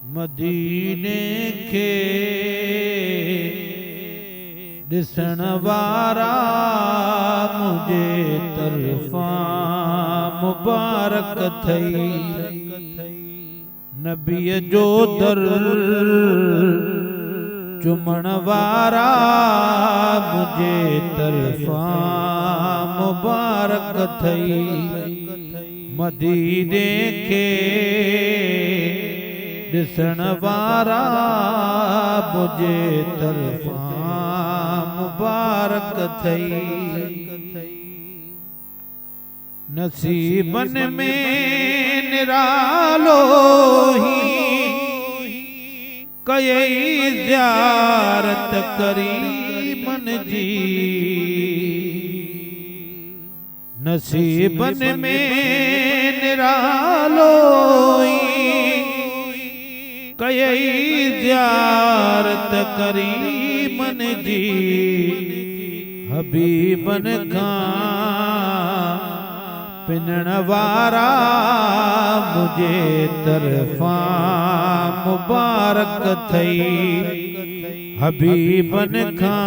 मदीने खे ॾिसण वारा मुझे तरफ़ां मुबारक थई। नबीअ जो दर चुमण वारा मुझे तरफ़ां मुबारक थई। मदीने खे ॾिसण वारा मुझे तरफ़ां मुबारक थई। नसीबन में निरालो ही कयई ज़ियारत करीमन जी। नसीबन में निरालो कयई ज़ियारत करीमन जी। हबीबन खां पिनण वारा मुझे तरफ़ां मुबारक थई। हबीबन खां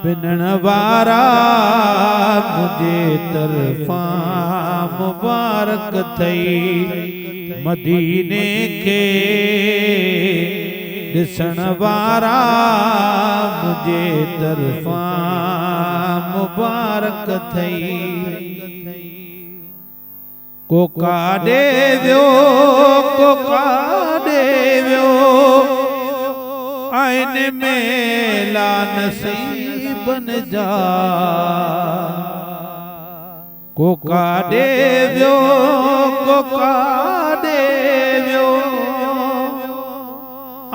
पिनण वारा मुझे तरफ़ां मुबारक थई। मदीने खे ॾिसण वारा मुझे तरफ़ां मुबारक थई। को काॾे वियो को काॾे वियो आईने में ला नसीबन जा। को काॾे वियो को काॾे वियो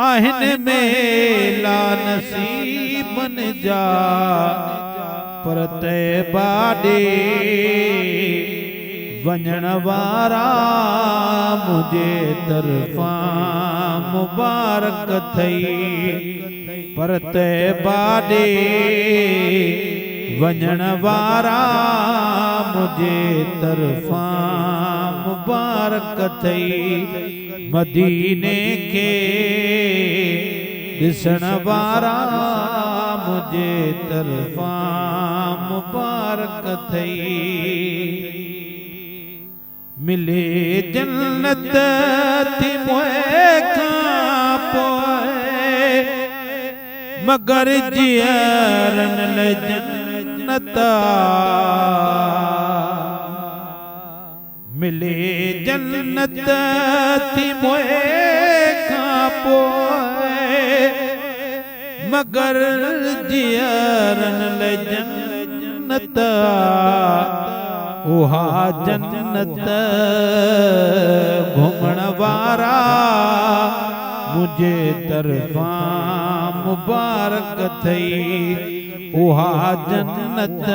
आहिन में ला नसीबन जा। पर तैबा ॾे वञण वारा मुझे तरफ़ां मुबारक थई। पर तैबा ॾे वञण वारा मुझे तरफ़ां मुबारक थई। मदीने खे ॾिसण वारा मुझे तरफ़ां मुबारक थई। मिले जन्नत थी मुए खां पोइ मगर जियरन ले जन्नत। मिले जन्नत थी मुए खां पोइ मगर जियरन ले जन्नत। उहा जन्नत घुमण वारा मुझे तरफ़ां मुबारक थई। उहा जन्नत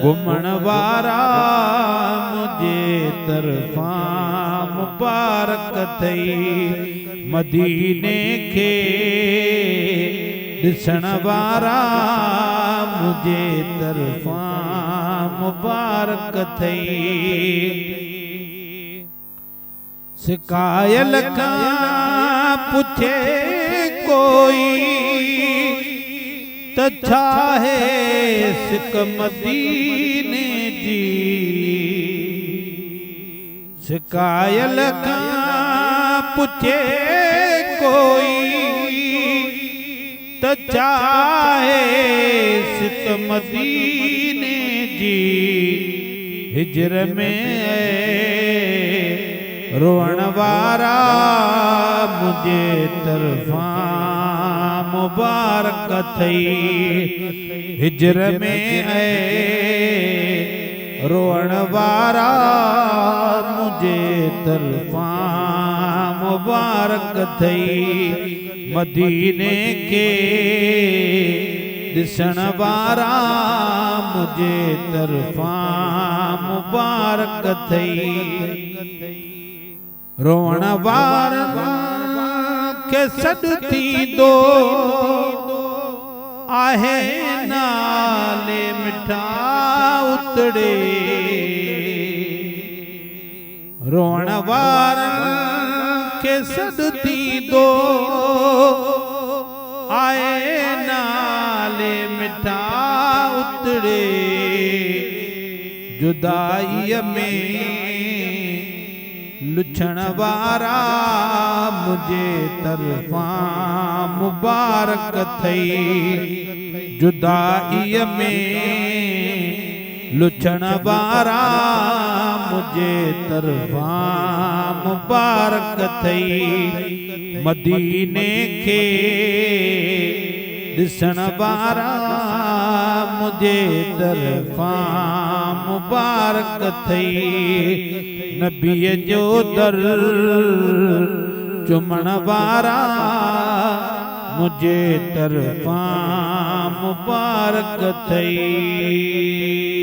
घुमण वारा मुझे तरफ़ां मुबारक थई। मदीने खे ॾिसण वारा मुझे तरफ़ां मुबारक थई। सिकायल खां पुछे कोई त छा है सिक मदीने जी। सिकायल खां पुछे कोई त छा है सिक मदीने जी। हिजर में रोअण वारा मुझे तरफ़ां मुबारक थई। हिजर में रोअण वारा मुझे तरफ़ां मुबारक थई। मदीने खे ॾिसण वारा मुझे तरफ़ां मुबारक थई। रोअण वारनि खे सॾु थींदो आहे नाले मिठा उतड़े। रोअण वारनि खे सॾु थींदो आए नाले मिठा उतड़े जुदाईअ में लुछण वारा मुझे तरफ़ां मुबारक थई जुदाईअ में लुछण वारा मुझे तरफ़ां मुबारक थई मदीने खे ॾिसण वारा मुझे तरफ़ां मुबारक थई नबीअ जो दर चुमण वारा मुझे तरफ़ां मुबारक थई।